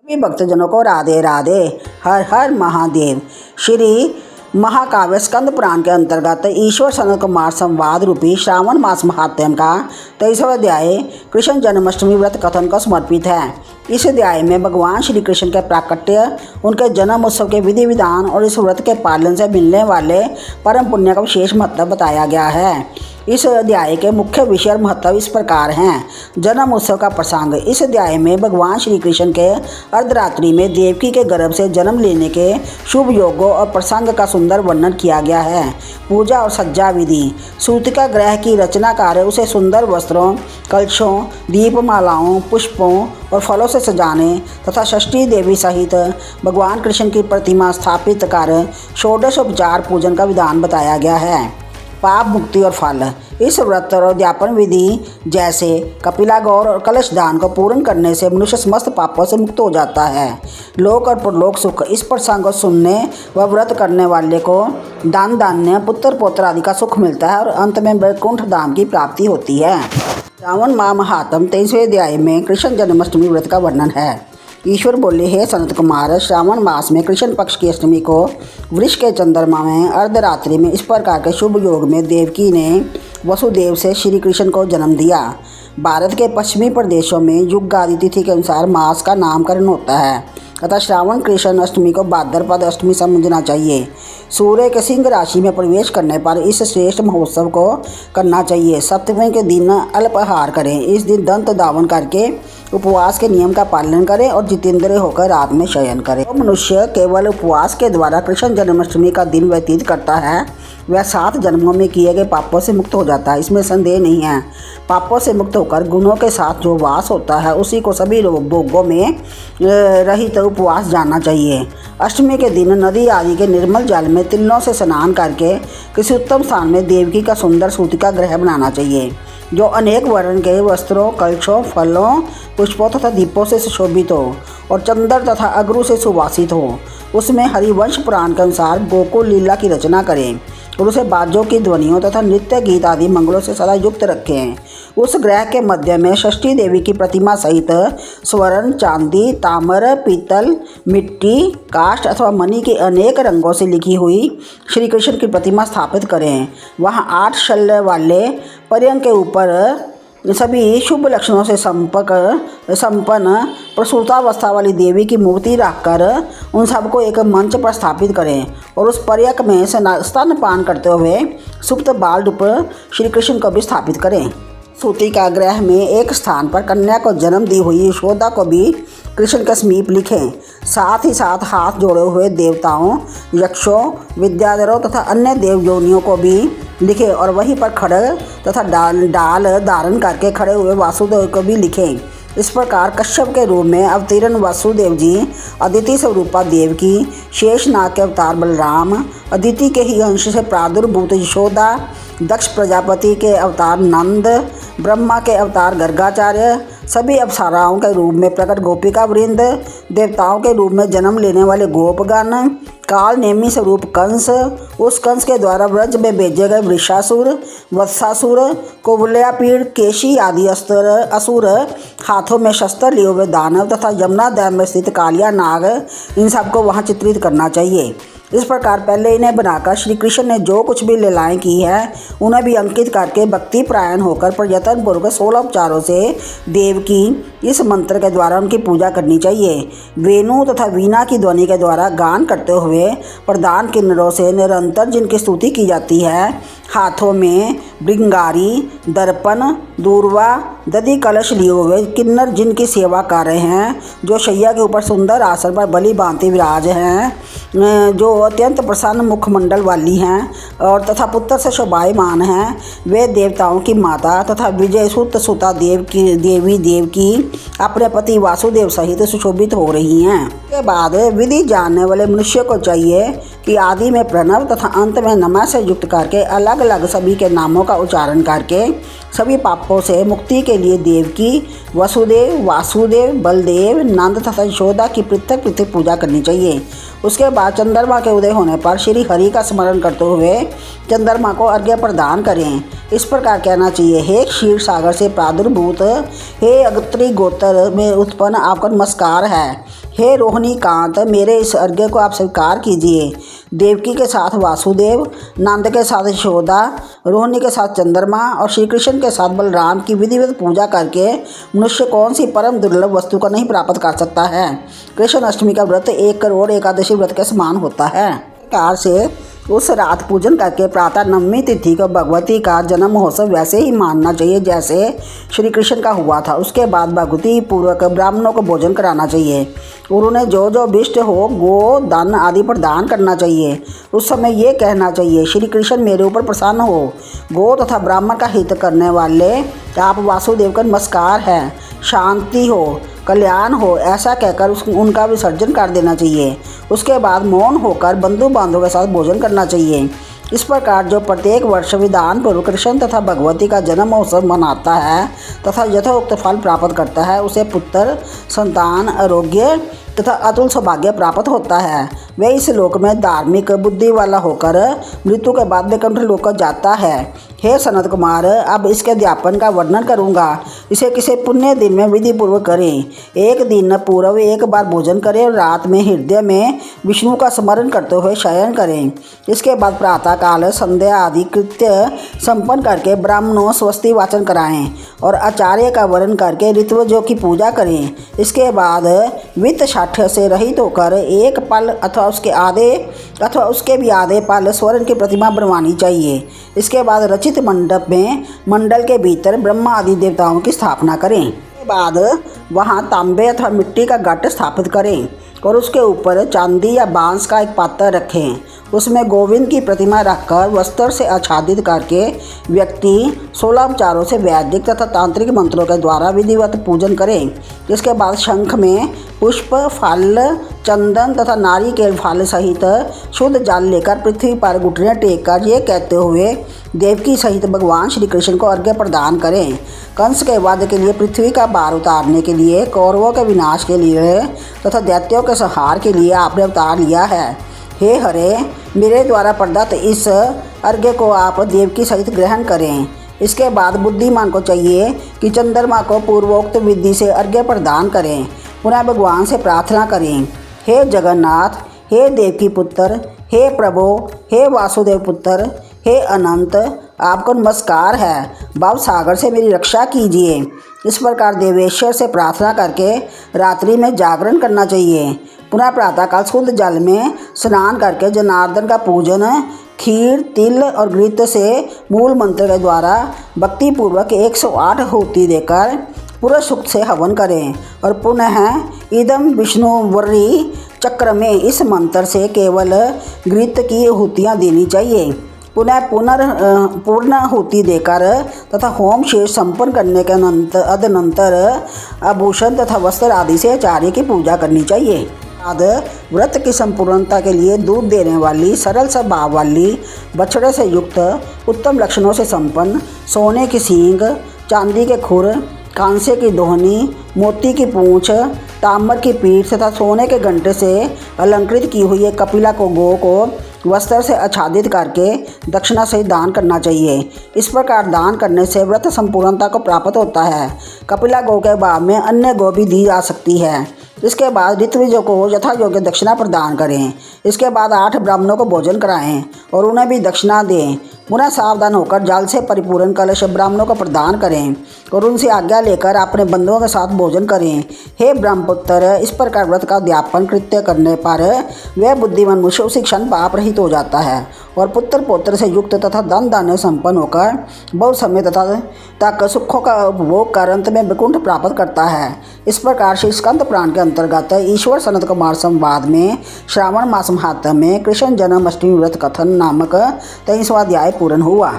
सभी भक्तजनों को राधे राधे। हर हर महादेव। श्री महाकाव्य स्कंद पुराण के अंतर्गत ईश्वर सनत कुमार संवाद रूपी श्रावण मास महात्म्य का 23वां अध्याय कृष्ण जन्माष्टमी व्रत कथन को समर्पित है। इस अध्याय में भगवान श्री कृष्ण के प्राकट्य, उनके जन्म उत्सव के विधि विधान और इस व्रत के पालन से मिलने वाले परम पुण्य का विशेष महत्व बताया गया है। इस अध्याय के मुख्य विषय और महत्व इस प्रकार हैं। जन्म उत्सव का प्रसंग। इस अध्याय में भगवान श्री कृष्ण के अर्धरात्रि में देवकी के गर्भ से जन्म लेने के शुभ योगों और प्रसंग का सुंदर वर्णन किया गया है। पूजा और सज्जा विधि। सूतिका ग्रह की रचना कार्य उसे सुंदर वस्त्रों, कलशों, दीपमालाओं, पुष्पों और फलों से सजाने तथा षष्ठी देवी सहित भगवान कृष्ण की प्रतिमा स्थापित कर षोडश उपचार पूजन का विधान बताया गया है। पाप मुक्ति और फल। इस व्रत और उद्यापन विधि जैसे कपिला गौर और कलश दान को पूर्ण करने से मनुष्य समस्त पापों से मुक्त हो जाता है। लोक और परलोक सुख। इस प्रसंग को सुनने व व्रत करने वाले को दान धान्य, पुत्र पौत्र आदि का सुख मिलता है और अंत में वैकुंठ धाम की प्राप्ति होती है। श्रावण माह महात्म्य 23वें अध्याय में कृष्ण जन्माष्टमी व्रत का वर्णन है। ईश्वर बोले, हे सनत कुमार, श्रावण मास में कृष्ण पक्ष की अष्टमी को वृष के चंद्रमा में अर्धरात्रि में इस प्रकार के शुभ योग में देवकी ने वसुदेव से श्री कृष्ण को जन्म दिया। भारत के पश्चिमी प्रदेशों में युग आदि तिथि के अनुसार मास का नामकरण होता है, अतः श्रावण कृष्ण अष्टमी को भाद्रपद अष्टमी समझना चाहिए। सूर्य के सिंह राशि में प्रवेश करने पर इस श्रेष्ठ महोत्सव को करना चाहिए। सप्तमी के दिन अल्पाहार करें। इस दिन दंत धावन करके उपवास के नियम का पालन करें और जितेंद्रिय होकर रात में शयन करें। तो मनुष्य केवल उपवास के द्वारा कृष्ण जन्माष्टमी का दिन व्यतीत करता है, वह 7 जन्मों में किए गए पापों से मुक्त हो जाता है, इसमें संदेह नहीं है। पापों से मुक्त होकर गुणों के साथ जो वास होता है उसी को सभी भोगों में रहित उपवास जानना चाहिए। अष्टमी के दिन नदी आदि के निर्मल जल में तिलों से स्नान करके किसी उत्तम स्थान में देवकी का सुंदर सूतिका ग्रह बनाना चाहिए, जो अनेक वर्ण के वस्त्रों, कलशों, फलों, पुष्पों तथा दीपों से सुशोभित हो और चंदन तथा अगरू से सुवासित हो। उसमें हरिवंश पुराण के अनुसार गोकुल लीला की रचना करें और उसे बाजों की ध्वनियों तथा नृत्य गीत आदि मंगलों से सदा युक्त रखें। उस ग्रह के मध्य में षष्ठी देवी की प्रतिमा सहित स्वर्ण, चांदी, ताम्र, पीतल, मिट्टी, काष्ठ अथवा मणि के अनेक रंगों से लिखी हुई श्री कृष्ण की प्रतिमा स्थापित करें। वहाँ 8 शल्य वाले पर्यंक के ऊपर सभी शुभ लक्षणों से संपन्न प्रसूतावस्था वाली देवी की मूर्ति रखकर उन सबको एक मंच पर स्थापित करें और उस पर्यक में स्तनपान करते हुए सुप्त बाल रूप श्री कृष्ण को भी स्थापित करें। सूतिका ग्रह में एक स्थान पर कन्या को जन्म दी हुई यशोदा को भी कृष्ण के समीप लिखें। साथ ही साथ हाथ जोड़े हुए देवताओं, यक्षों, विद्याधरों तथा अन्य देव योनियों को भी लिखें और वहीं पर खड़े तथा डाल धारण करके खड़े हुए वासुदेव को भी लिखें। इस प्रकार कश्यप के रूप में अवतीर्ण वासुदेव जी, अदिति स्वरूपा देवकी, शेषनाग के अवतार बलराम, अदिति के ही अंश से प्रादुर्भूत यशोदा, दक्ष प्रजापति के अवतार नंद, ब्रह्मा के अवतार गर्गाचार्य, सभी अप्सराओं के रूप में प्रकट गोपिका वृंद, देवताओं के रूप में जन्म लेने वाले गोपगण, काल नेमी स्वरूप कंस, उस कंस के द्वारा व्रज में भेजे गए वृषासुर, वत्सासुर, कुवलयापीड़, केशी आदि असुर, हाथों में शस्त्र लिए हुए दानव तथा यमुना डैम में स्थित कालिया नाग, इन सबको वहाँ चित्रित करना चाहिए। इस प्रकार पहले इन्हें बनाकर श्री कृष्ण ने जो कुछ भी लीलाएं की है उन्हें भी अंकित करके भक्ति प्रायण होकर प्रयत्नपूर्वक 16 उपचारों से देव की इस मंत्र के द्वारा उनकी पूजा करनी चाहिए। वेणु तथा वीणा की ध्वनि के द्वारा गान करते हुए प्रधान किन्नरों से निरंतर जिनकी स्तुति की जाती है, हाथों में भृंगारी, दर्पण, दूर्वा, दधि कलश लिए हुए किन्नर जिनकी सेवा कर रहे हैं, जो शैया के ऊपर सुंदर आसन पर बलि भांति विराज हैं, जो अत्यंत प्रसन्न मुखमंडल वाली हैं और तथा पुत्र से शोभायमान हैं, वे देवताओं की माता तथा विजय सुता देव की अपने पति वासुदेव सहित सुशोभित हो रही हैं। के बाद विधि जानने वाले मनुष्य को चाहिए कि आदि में प्रणव तथा अंत में नमः से युक्त करके अलग अलग सभी के नामों का उच्चारण करके सभी पापों से मुक्ति के लिए देवकी, वसुदेव, वासुदेव, बलदेव, नंद तथा यशोदा की पृथक पृथक पूजा करनी चाहिए। उसके बाद चंद्रमा के उदय होने पर श्री हरि का स्मरण करते हुए चंद्रमा को अर्घ्य प्रदान करें। इस प्रकार कहना चाहिए, हे क्षीर सागर से प्रादुर्भूत, हे अगत्री गोत्र में उत्पन्न आपका नमस्कार है, हे रोहिणी कांत, मेरे इस अर्घ्य को आप स्वीकार कीजिए। देवकी के साथ वासुदेव, नंद के साथ यशोदा, रोहिणी के साथ चंद्रमा और श्री कृष्ण के साथ बलराम की विधिवत पूजा करके मनुष्य कौन सी परम दुर्लभ वस्तु को नहीं प्राप्त कर सकता है। कृष्ण अष्टमी का व्रत 1 करोड़ एकादशी व्रत के समान होता है। प्रकार से उस रात पूजन करके प्रातः नवमी तिथि को भगवती का जन्म महोत्सव वैसे ही मानना चाहिए जैसे श्री कृष्ण का हुआ था। उसके बाद भगवती पूर्वक ब्राह्मणों को भोजन कराना चाहिए और उन्हें जो जो अभिष्ट हो गो दान आदि प्रदान करना चाहिए। उस समय ये कहना चाहिए, श्री कृष्ण मेरे ऊपर प्रसन्न हो, गो तथा ब्राह्मण का हित करने वाले आप वासुदेव का नमस्कार है, शांति हो, कल्याण हो, ऐसा कहकर उनका विसर्जन कर देना चाहिए। उसके बाद मौन होकर बंधु बांधवों के साथ भोजन करना चाहिए। इस प्रकार जो प्रत्येक वर्ष विधान पूर्व कृष्ण तथा भगवती का जन्म महोत्सव मनाता है तथा यथोक्त फल प्राप्त करता है, उसे पुत्र, संतान, आरोग्य तथा अतुल सौभाग्य प्राप्त होता है। वह इस लोक में धार्मिक बुद्धि वाला होकर मृत्यु के बाद वैकुंठ लोक को जाता है। हे सनत कुमार, अब इसके अध्यापन का वर्णन करूँगा। इसे किसी पुण्य दिन में विधि पूर्वक करें। एक दिन पूर्व एक बार भोजन करें और रात में हृदय में विष्णु का स्मरण करते हुए शयन करें। इसके बाद प्रातःकाल संध्या आदि कृत्य संपन्न करके ब्राह्मणों स्वस्ति वाचन कराएं और आचार्य का वर्ण करके ऋत्विजों की पूजा करें। इसके बाद वित्त साठ्य से रहित होकर एक पल अथवा उसके आधे अथवा उसके भी आधे पल स्वर्ण की प्रतिमा बनवानी चाहिए। इसके बाद रचित मंडप में मंडल के भीतर ब्रह्मा आदि देवताओं की स्थापना करें। इसके बाद वहां तांबे अथवा मिट्टी का घट स्थापित करें और उसके ऊपर चांदी या बांस का एक पात्र रखें। उसमें गोविंद की प्रतिमा रखकर वस्त्र से आच्छादित करके व्यक्ति 16 उपचारों से वैदिक तथा तांत्रिक मंत्रों के द्वारा विधिवत पूजन करें। इसके बाद शंख में पुष्प, फल, चंदन तथा नारिकेल फल सहित शुद्ध जल लेकर पृथ्वी पर घुटने टेक कर ये कहते हुए देवकी सहित भगवान श्री कृष्ण को अर्घ्य प्रदान करें। कंस के वध के लिए पृथ्वी का भार उतारने के लिए, कौरवों के विनाश के लिए तथा दैत्यों के संहार के लिए आपने अवतार लिया है। हे हरे, मेरे द्वारा प्रदत्त इस अर्घ्य को आप देवकी सहित ग्रहण करें। इसके बाद बुद्धिमान को चाहिए कि चंद्रमा को पूर्वोक्त विधि से अर्घ्य प्रदान करें। पुनः भगवान से प्रार्थना करें, हे जगन्नाथ, हे देवकी पुत्र, हे प्रभु, हे वासुदेव पुत्र, हे अनंत, आपको नमस्कार है, भव सागर से मेरी रक्षा कीजिए। इस प्रकार देवेश्वर से प्रार्थना करके रात्रि में जागरण करना चाहिए। पुनः प्रातःकाल शुद्ध जल में स्नान करके जनार्दन का पूजन खीर, तिल और घृत से मूल मंत्र के द्वारा भक्तिपूर्वक 108 होती देकर पूरा सुख से हवन करें और पुनः इदम विष्णु वर्री चक्र में इस मंत्र से केवल घृत की आहुतियाँ देनी चाहिए। पुनः पूर्ण आहुति देकर तथा होम शेष संपन्न करने के अदनंतर आभूषण तथा वस्त्र आदि से आचार्य की पूजा करनी चाहिए। बाद व्रत की संपूर्णता के लिए दूध देने वाली, सरल स्वभाव वाली, बछड़े से युक्त, उत्तम लक्षणों से संपन्न, सोने की सींग, चांदी के खुर, कांसे की दोहनी, मोती की पूंछ, ताम्र की पीठ तथा सोने के घंटे से अलंकृत की हुई एक कपिला को गो को वस्त्र से आच्छादित करके दक्षिणा से दान करना चाहिए। इस प्रकार दान करने से व्रत संपूर्णता को प्राप्त होता है। कपिला गौ के बाद में अन्य गौ भी दी जा सकती है। इसके बाद ऋत्विजों को यथा योग्य दक्षिणा प्रदान करें। इसके बाद 8 ब्राह्मणों को भोजन कराएं और उन्हें भी दक्षिणा दें। पुनः सावधान होकर जल से परिपूर्ण कलश ब्राह्मणों को प्रदान करें और उनसे आज्ञा लेकर अपने बंधुओं के साथ भोजन करें। हे ब्रह्मपुत्र, इस प्रकार व्रत का अध्यापन कृत्य करने पर वह बुद्धिमान मनुष्य उसी क्षण पाप रहित हो जाता है और पुत्र पौत्र से युक्त तथा धन धान्य संपन्न होकर बहुत समय तक सुखों का उपभोग कर अंत में वैकुंठ प्राप्त करता है। इस प्रकार श्री स्कंद पुराण के अंतर्गत ईश्वर सनत कुमार संवाद में श्रावण मास महात्म्य में कृष्ण जन्माष्टमी व्रत कथन नामक 23वां अध्याय पूर्ण हुआ।